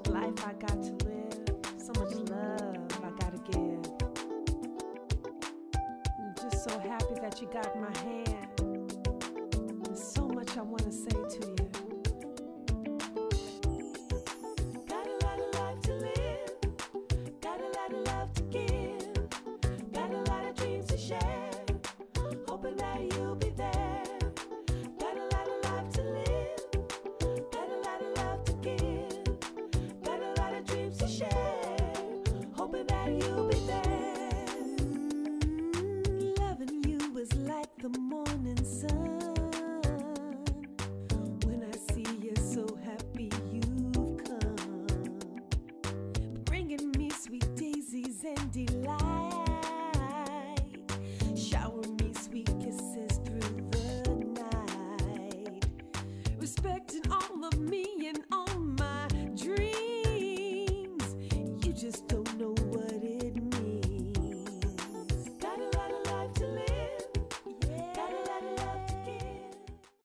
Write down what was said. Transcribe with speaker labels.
Speaker 1: life I got to live, so much love I gotta give. I'm just so happy that you got my hand. There's so much I wanna say to you. Got a lot of life to live, got a lot of love to give, got a lot of dreams to share, hoping that you'll be there. Got a lot of life to live, got a lot of love to give, got a lot of dreams to share, hoping that you'll be there. Loving you is like the morning sun. When I see you so happy you've come, bringing me sweet daisies and delight, shower me sweet kisses through the night, respecting all of me and all